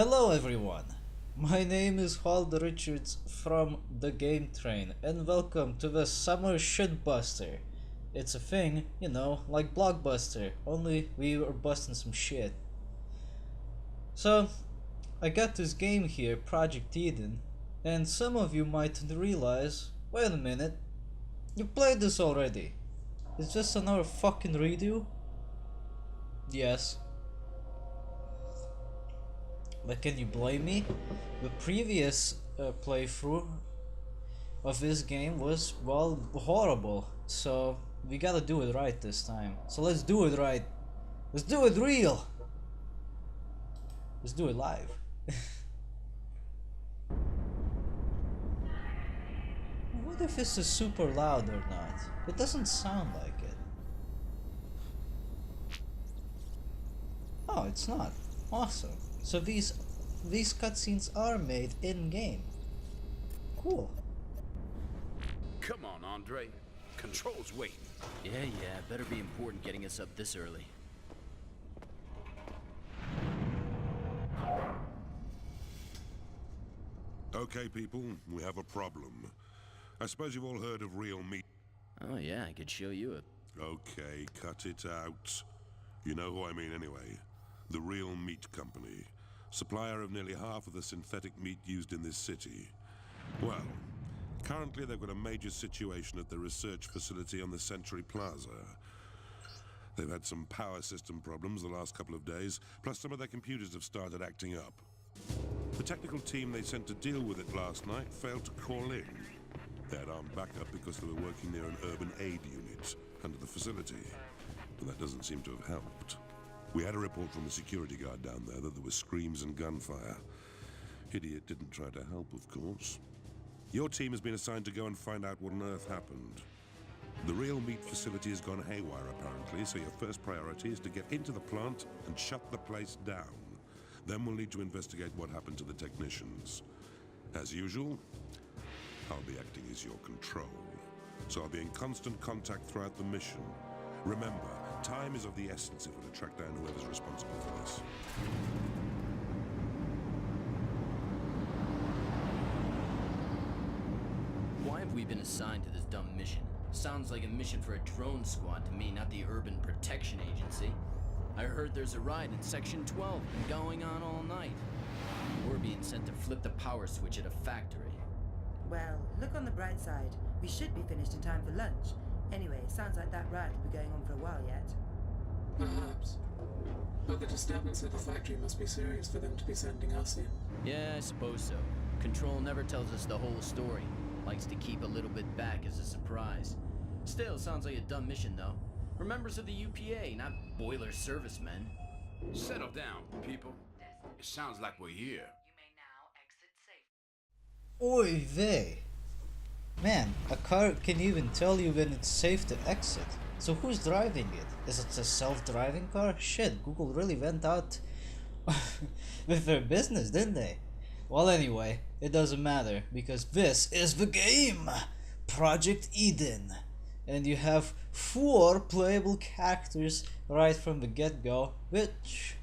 Hello everyone, my name is Halder Richards from DaGameTrain and welcome to the Summer Shitbuster. It's a thing, you know, like Blockbuster, only we were busting some shit. So, I got this game here, Project Eden, and some of you might realize, wait a minute, you played this already. Is this another fucking redo? Yes. But can you blame me? The previous playthrough of this game was, well, horrible. So we gotta do it right this time. So let's do it right. Let's do it real. Let's do it live. What if this is super loud or not? It doesn't sound like it. Oh, it's not. Awesome. So these cutscenes are made in-game. Cool. Come on, Andre. Control's waiting. Yeah, better be important getting us up this early. Okay, people, we have a problem. I suppose you've all heard of real meat. Oh yeah, I could show you it. Okay, cut it out. You know who I mean anyway. The Real Meat Company, supplier of nearly half of the synthetic meat used in this city. Well, currently they've got a major situation at the research facility on the Century Plaza. They've had some power system problems the last couple of days, plus some of their computers have started acting up. The technical team they sent to deal with it last night failed to call in. They had armed backup because they were working near an urban aid unit under the facility, but that doesn't seem to have helped. We had a report from the security guard down there that there were screams and gunfire. Idiot didn't try to help, of course. Your team has been assigned to go and find out what on earth happened. The real meat facility has gone haywire, apparently, so your first priority is to get into the plant and shut the place down. Then we'll need to investigate what happened to the technicians. As usual, I'll be acting as your control, so I'll be in constant contact throughout the mission. Remember, time is of the essence if we're to track down whoever's responsible for this. Why have we been assigned to this dumb mission? Sounds like a mission for a drone squad to me, not the Urban Protection Agency. I heard there's a riot in Section 12 and going on all night. We're being sent to flip the power switch at a factory. Well, look on the bright side. We should be finished in time for lunch. Anyway, sounds like that riot will be going on for a while yet. Perhaps. But the disturbance at the factory must be serious for them to be sending us in. Yeah, I suppose so. Control never tells us the whole story. Likes to keep a little bit back as a surprise. Still, sounds like a dumb mission though. We're members of the UPA, not boiler servicemen. Settle down, people. It sounds like we're here. Oy vey. Man, a car can even tell you when it's safe to exit. So who's driving it? Is it a self-driving car? Shit, Google really went out with their business, didn't they? Well, anyway, it doesn't matter because this is the game! Project Eden. And you have 4 playable characters right from the get-go, which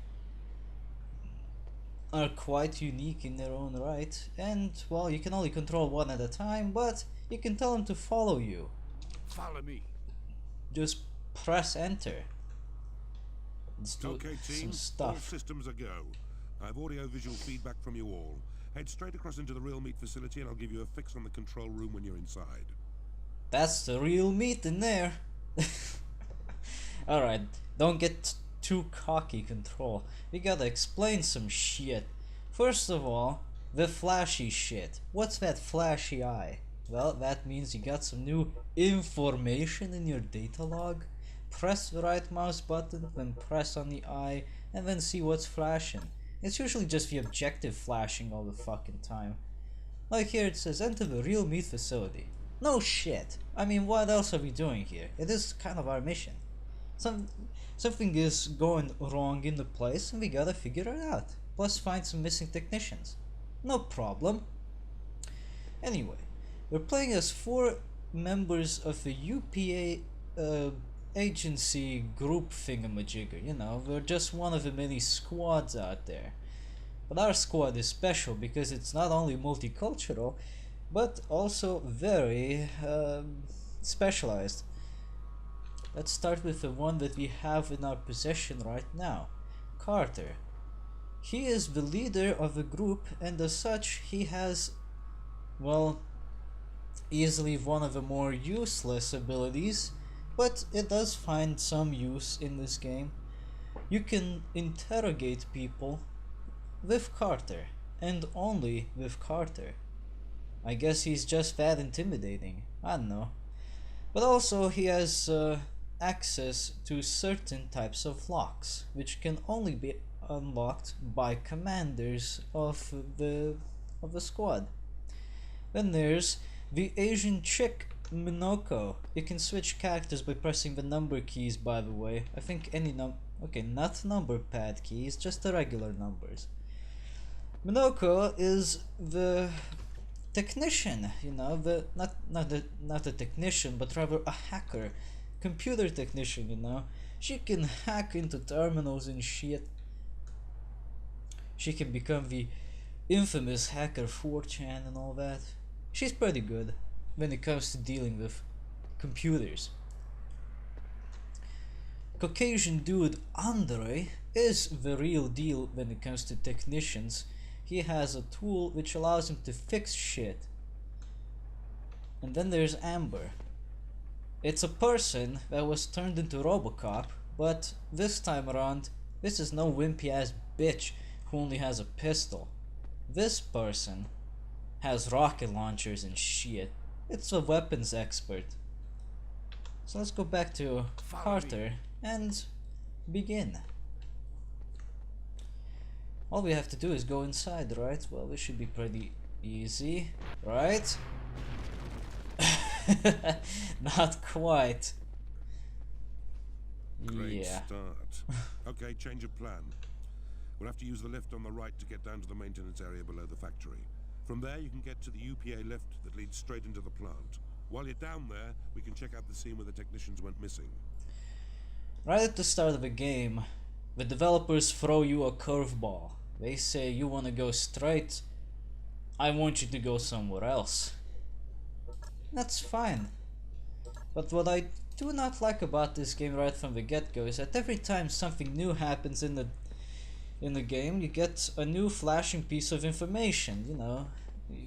are quite unique in their own right. And, well, you can only control one at a time, but you can tell them to follow you. Follow me. Just press enter. Let's do Okay, some team, all stuff. systems a go. I have audio-visual feedback from you all. Head straight across into the real meat facility and I'll give you a fix on the control room when you're inside. That's the real meat in there. Alright, don't get too cocky, Control. We gotta explain some shit. First of all, the flashy shit. What's that flashy eye? Well, that means you got some new information in your data log. Press the right mouse button, then press on the eye, and then see what's flashing. It's usually just the objective flashing all the fucking time. Like here it says, enter the real meat facility. No shit. I mean, what else are we doing here? It is kind of our mission. Something is going wrong in the place and we gotta figure it out. Plus find some missing technicians. No problem. Anyway, we're playing as 4 members of the UPA agency group thingamajigger. You know, we're just one of the many squads out there. But our squad is special because it's not only multicultural, but also very specialized. Let's start with the one that we have in our possession right now, Carter. He is the leader of the group, and as such he has, well, easily one of the more useless abilities, but it does find some use in this game. You can interrogate people with Carter, and only with Carter. I guess he's just that intimidating, I don't know. But also he has access to certain types of locks, which can only be unlocked by commanders of the squad. Then there's the Asian chick Minoko. You can switch characters by pressing the number keys, by the way. I think any okay, not number pad keys, just the regular numbers. Minoko is the technician, you know, the not a technician, but rather a hacker, computer technician, you know. She can hack into terminals and shit. She can become the infamous hacker 4chan and all that. She's pretty good when it comes to dealing with computers. Caucasian dude Andre is the real deal when it comes to technicians. He has a tool which allows him to fix shit. And then there's Amber. It's a person that was turned into Robocop, but this time around, this is no wimpy ass bitch who only has a pistol. This person has rocket launchers and shit. It's a weapons expert. So let's go back to Carter and begin. All we have to do is go inside, right? Well, this should be pretty easy, right? Not quite. Great Yeah. start. Okay, change of plan. We'll have to use the lift on the right to get down to the maintenance area below the factory. From there, you can get to the UPA lift that leads straight into the plant. While you're down there, we can check out the scene where the technicians went missing. Right at the start of the game, the developers throw you a curveball. They say you want to go straight, I want you to go somewhere else. That's fine. But what I do not like about this game right from the get-go is that every time something new happens in the game, you get a new flashing piece of information, you know,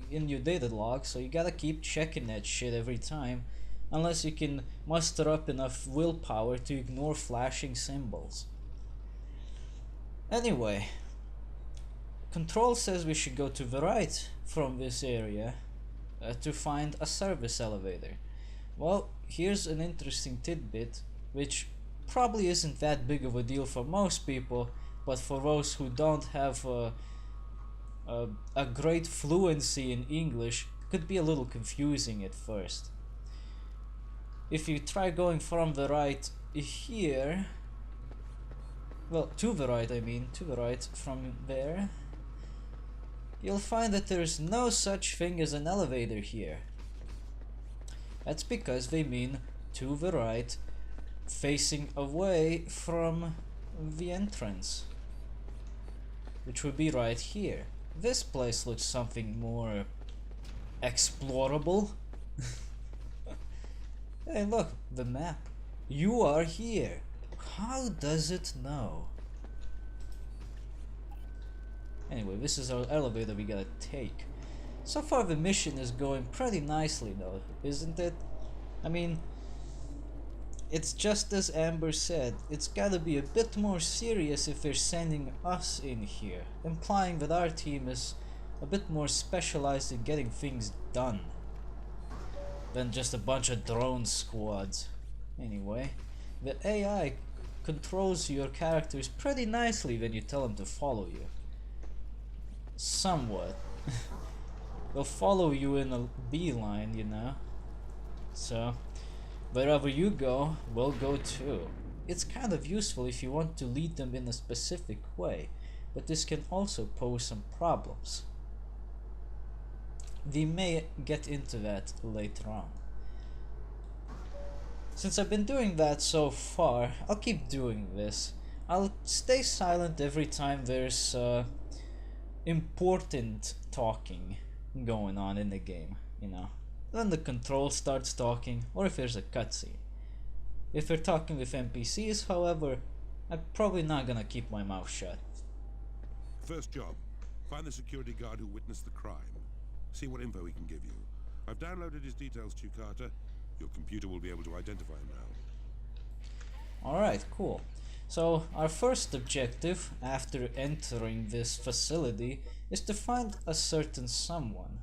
in your data log, so you gotta keep checking that shit every time, unless you can muster up enough willpower to ignore flashing symbols. Anyway, Control says we should go to the right from this area to find a service elevator. Well, here's an interesting tidbit, which probably isn't that big of a deal for most people, but for those who don't have a great fluency in English, could be a little confusing at first. If you try going from the right here, well, to the right, I mean, to the right from there, you'll find that there's no such thing as an elevator here. That's because they mean to the right, facing away from the entrance, which would be right here. This place looks something more explorable. Hey, look, the map. You are here. How does it know? Anyway, this is our elevator we gotta take. So far the mission is going pretty nicely though, isn't it? I mean, it's just as Amber said, it's gotta be a bit more serious if they're sending us in here, implying that our team is a bit more specialized in getting things done than just a bunch of drone squads. Anyway, the AI controls your characters pretty nicely when you tell them to follow you. Somewhat. They'll follow you in a beeline, you know. So, wherever you go, we'll go too. It's kind of useful if you want to lead them in a specific way, but this can also pose some problems. We may get into that later on. Since I've been doing that so far, I'll keep doing this. I'll stay silent every time there's important talking going on in the game, you know. When the control starts talking, or if there's a cutscene. If we're talking with NPCs, however, I'm probably not gonna keep my mouth shut. First job, find the security guard who witnessed the crime. See what info he can give you. I've downloaded his details to you, Carter. Your computer will be able to identify him now. Alright, cool. So, our first objective after entering this facility is to find a certain someone.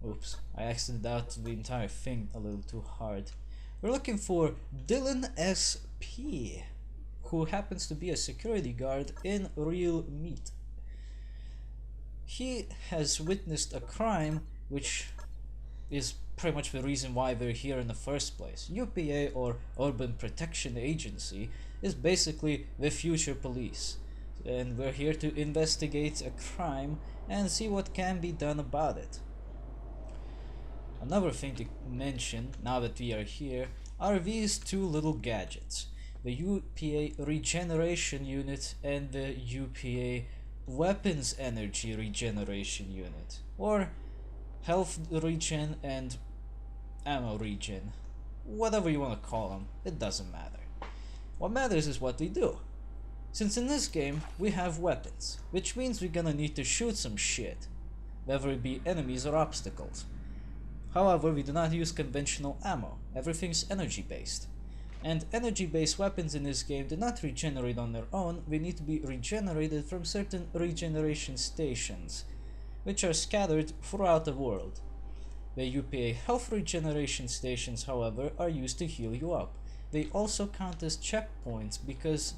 Oops, I exited out the entire thing a little too hard. We're looking for Dylan S.P., who happens to be a security guard in Real Meat. He has witnessed a crime, which is pretty much the reason why we're here in the first place. UPA, or Urban Protection Agency, is basically the future police, and we're here to investigate a crime and see what can be done about it. Another thing to mention, now that we are here, are these two little gadgets. The UPA Regeneration Unit and the UPA Weapons Energy Regeneration Unit, or Health Regen and Ammo Regen. Whatever you want to call them, it doesn't matter. What matters is what we do. Since in this game we have weapons, which means we're gonna need to shoot some shit, whether it be enemies or obstacles. However, we do not use conventional ammo, everything's energy based. And energy based weapons in this game do not regenerate on their own, they need to be regenerated from certain regeneration stations, which are scattered throughout the world. The UPA health regeneration stations, however, are used to heal you up. They also count as checkpoints because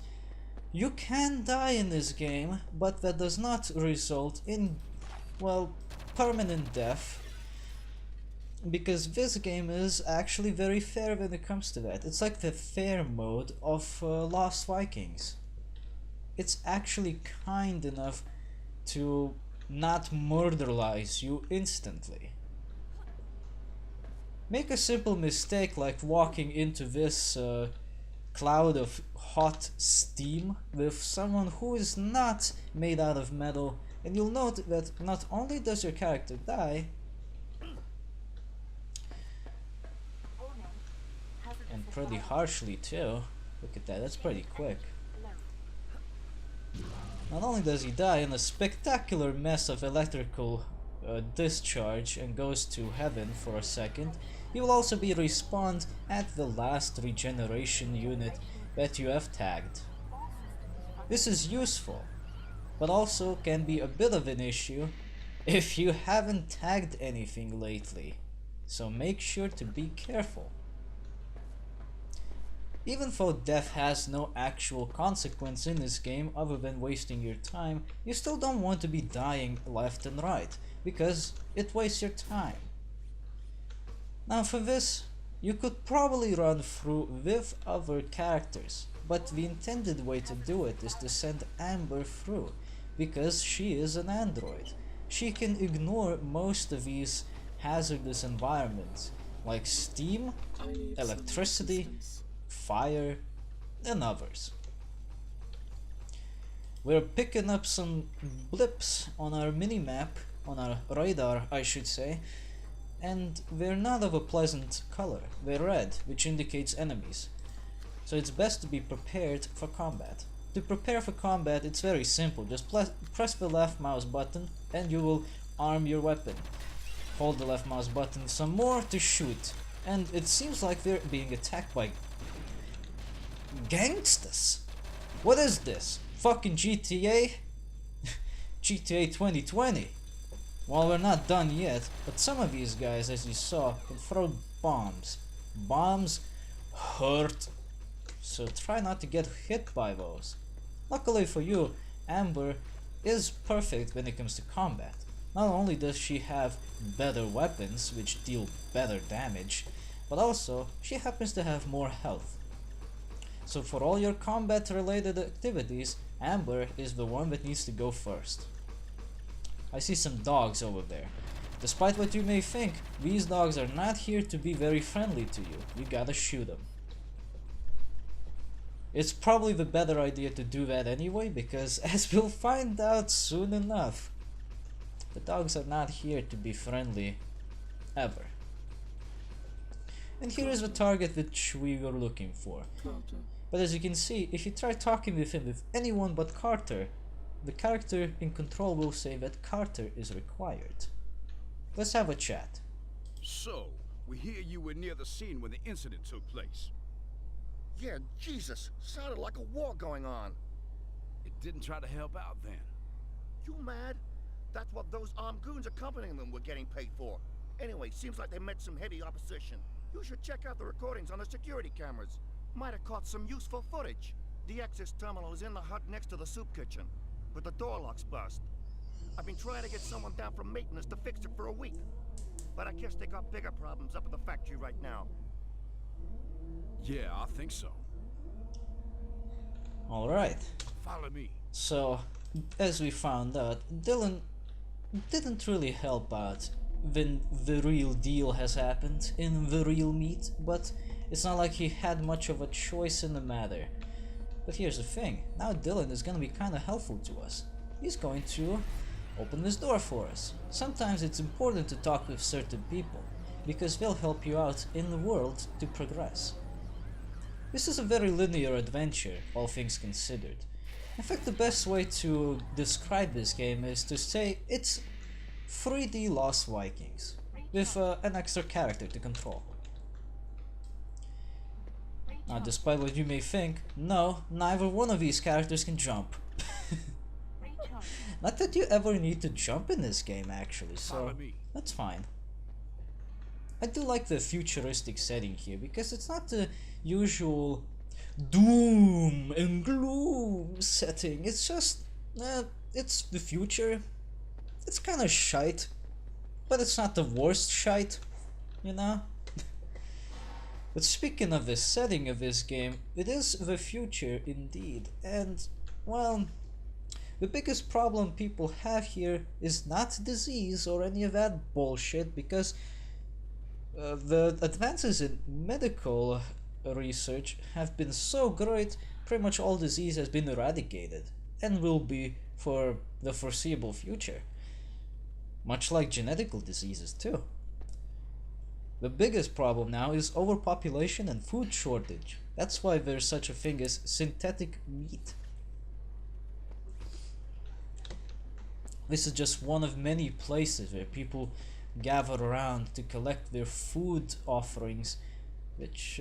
you can die in this game, but that does not result in, well, permanent death. Because this game is actually very fair when it comes to that. It's like the fair mode of Lost Vikings. It's actually kind enough to not murderize you instantly. Make a simple mistake like walking into this cloud of hot steam with someone who is not made out of metal, and you'll note that not only does your character die, and pretty harshly too. Look at that, that's pretty quick. Not only does he die in a spectacular mess of electrical discharge and goes to heaven for a second, he will also be respawned at the last regeneration unit that you have tagged. This is useful, but also can be a bit of an issue if you haven't tagged anything lately, so make sure to be careful. Even though death has no actual consequence in this game other than wasting your time, you still don't want to be dying left and right, because it wastes your time. Now for this, you could probably run through with other characters, but the intended way to do it is to send Amber through, because she is an android. She can ignore most of these hazardous environments, like steam, electricity, fire, and others. We're picking up some blips on our mini-map, on our radar I should say, and they're not of a pleasant color. They're red, which indicates enemies. So it's best to be prepared for combat. To prepare for combat, it's very simple. Just press the left mouse button and you will arm your weapon. Hold the left mouse button some more to shoot. And it seems like we're being attacked by gangsters. What is this? Fucking GTA? GTA 2020. Well, we're not done yet, but some of these guys, as you saw, can throw bombs. Bombs hurt, so try not to get hit by those. Luckily for you, Amber is perfect when it comes to combat. Not only does she have better weapons, which deal better damage, but also she happens to have more health. So for all your combat related activities, Amber is the one that needs to go first. I see some dogs over there. Despite what you may think, these dogs are not here to be very friendly to you. You gotta shoot them. It's probably the better idea to do that anyway, because as we'll find out soon enough, the dogs are not here to be friendly, ever. And here is the target which we were looking for. But as you can see, if you try talking with him with anyone but Carter, the character in control will say that Carter is required. Let's have a chat. So, we hear you were near the scene when the incident took place. Yeah, Jesus, sounded like a war going on. It didn't try to help out then. You mad? That's what those armed goons accompanying them were getting paid for. Anyway, seems like they met some heavy opposition. You should check out the recordings on the security cameras. Might have caught some useful footage. The access terminal is in the hut next to the soup kitchen, but the door lock's bust. I've been trying to get someone down from maintenance to fix it for a week, but I guess they got bigger problems up at the factory right now. Yeah, I think so. Alright, Follow me. so as we found out, Dylan didn't really help out when the real deal has happened in the real meat, but it's not like he had much of a choice in the matter. But here's the thing, now Dylan is gonna be kinda helpful to us. He's going to open this door for us. Sometimes it's important to talk with certain people, because they'll help you out in the world to progress. This is a very linear adventure, all things considered. In fact, the best way to describe this game is to say it's 3D Lost Vikings, with an extra character to control. Now, despite what you may think, no, neither one of these characters can jump. Not that you ever need to jump in this game, actually, so that's fine. I do like the futuristic setting here, because it's not the usual doom and gloom setting. It's just, it's the future. It's kinda shite, but it's not the worst shite, you know? But speaking of the setting of this game, it is the future indeed, and, well, the biggest problem people have here is not disease or any of that bullshit, because the advances in medical research have been so great, pretty much all disease has been eradicated, and will be for the foreseeable future. Much like genetical diseases too. The biggest problem now is overpopulation and food shortage. That's why there's such a thing as synthetic meat. This is just one of many places where people gather around to collect their food offerings, which,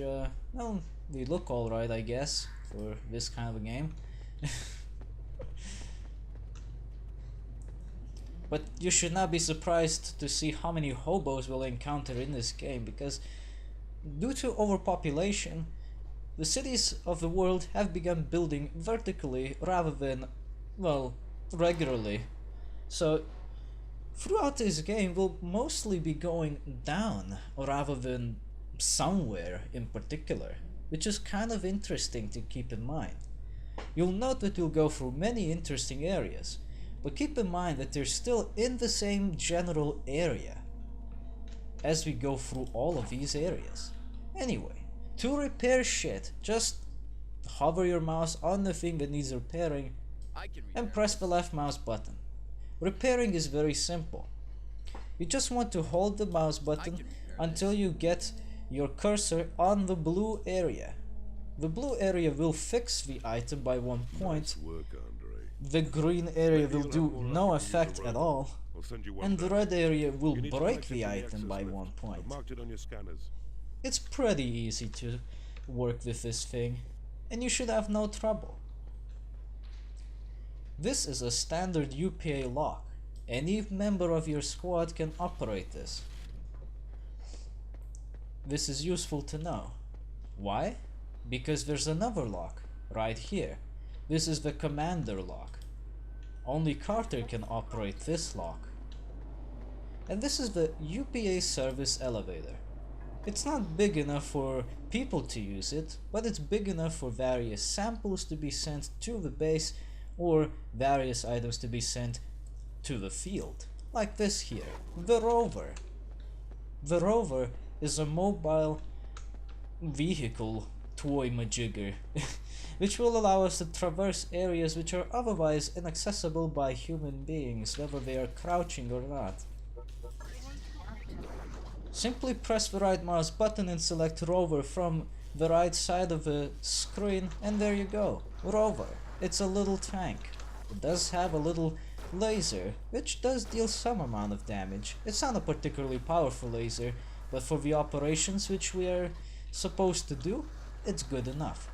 well, they look alright, I guess, for this kind of a game. But you should not be surprised to see how many hobos we'll encounter in this game, because due to overpopulation, the cities of the world have begun building vertically rather than, well, regularly. So throughout this game we'll mostly be going down rather than somewhere in particular, which is kind of interesting to keep in mind. You'll note that we'll go through many interesting areas, but keep in mind that they're still in the same general area as we go through all of these areas. Anyway, to repair shit, just hover your mouse on the thing that needs repairing and press the left mouse button. Repairing is very simple. You just want to hold the mouse button until you get your cursor on the blue area. The blue area will fix the item by 1 point. Nice work, Andre. The green area will do no effect at all, and the red area will break the item by 1 point. Marked it on your scanners. It's pretty easy to work with this thing, and you should have no trouble. This is a standard UPA lock. Any member of your squad can operate this. This is useful to know. Why? Because there's another lock, right here. This is the commander lock. Only Carter can operate this lock. And this is the UPA service elevator. It's not big enough for people to use it, but it's big enough for various samples to be sent to the base or various items to be sent to the field. Like this here, the rover. The rover is a mobile vehicle toy majigger, which will allow us to traverse areas which are otherwise inaccessible by human beings, whether they are crouching or not. Simply press the right mouse button and select Rover from the right side of the screen, and there you go, Rover. It's a little tank. It does have a little laser, which does deal some amount of damage. It's not a particularly powerful laser, but for the operations which we are supposed to do, it's good enough.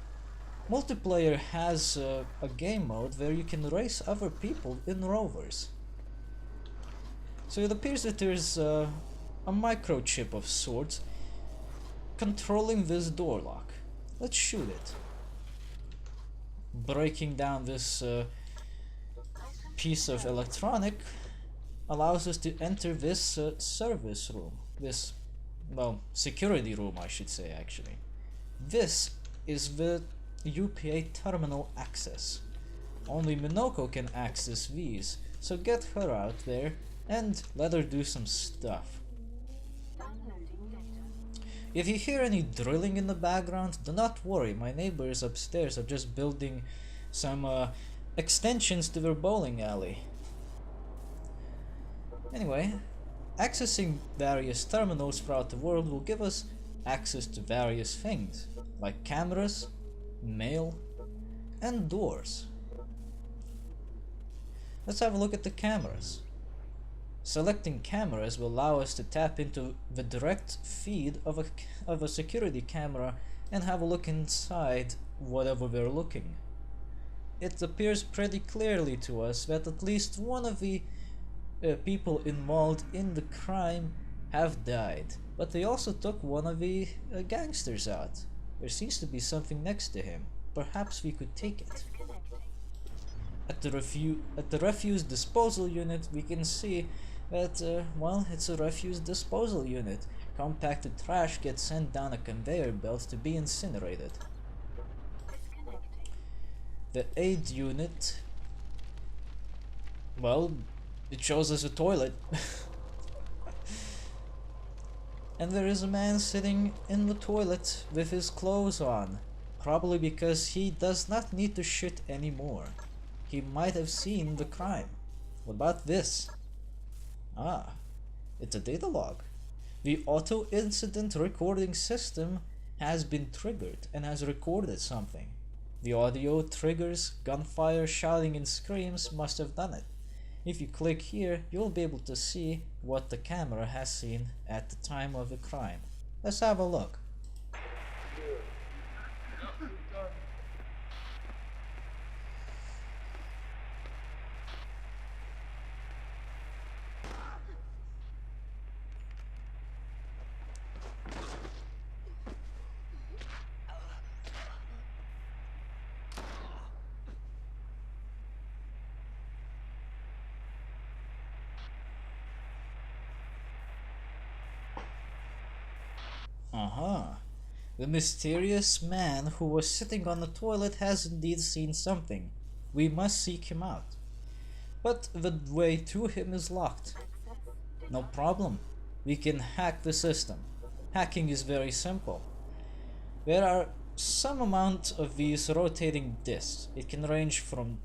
Multiplayer has a game mode where you can race other people in rovers. So it appears that there's a microchip of sorts controlling this door lock. Let's shoot it. Breaking down this piece of electronic allows us to enter this service room. This, well, security room I should say actually. This is the UPA terminal access. Only Minoko can access these, so get her out there and let her do some stuff. If you hear any drilling in the background, do not worry, my neighbors upstairs are just building some extensions to their bowling alley. Anyway, accessing various terminals throughout the world will give us access to various things, like cameras, mail, and doors. Let's have a look at the cameras. Selecting cameras will allow us to tap into the direct feed of a security camera and have a look inside whatever we're looking. It appears pretty clearly to us that at least one of the people involved in the crime have died, but they also took one of the gangsters out. There seems to be something next to him. Perhaps we could take it. At the refuse disposal unit we can see that, well, it's a refuse disposal unit. Compacted trash gets sent down a conveyor belt to be incinerated. The aid unit, well, it shows us a toilet. And there is a man sitting in the toilet with his clothes on, probably because he does not need to shit anymore. He might have seen the crime. What about this? Ah, it's a data log. The auto incident recording system has been triggered and has recorded something. The audio triggers, gunfire, shouting and screams must have done it. If you click here, you'll be able to see what the camera has seen at the time of the crime. Let's have a look. The mysterious man who was sitting on the toilet has indeed seen something. We must seek him out. But the way to him is locked. No problem. We can hack the system. Hacking is very simple. There are some amount of these rotating discs. It can range from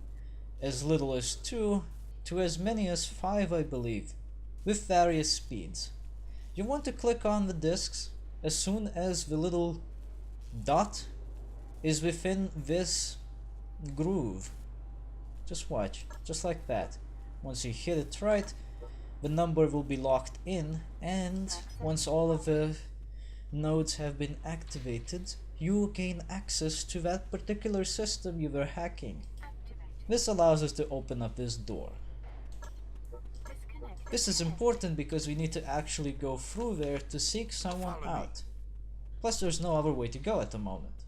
as little as 2 to as many as 5, I believe, with various speeds. You want to click on the discs as soon as the little dot is within this groove. Just watch, just like that. Once you hit it right, the number will be locked in, and once all of the nodes have been activated, you gain access to that particular system you were hacking. This allows us to open up this door. This is important because we need to actually go through there to seek someone out. Plus there's no other way to go at the moment.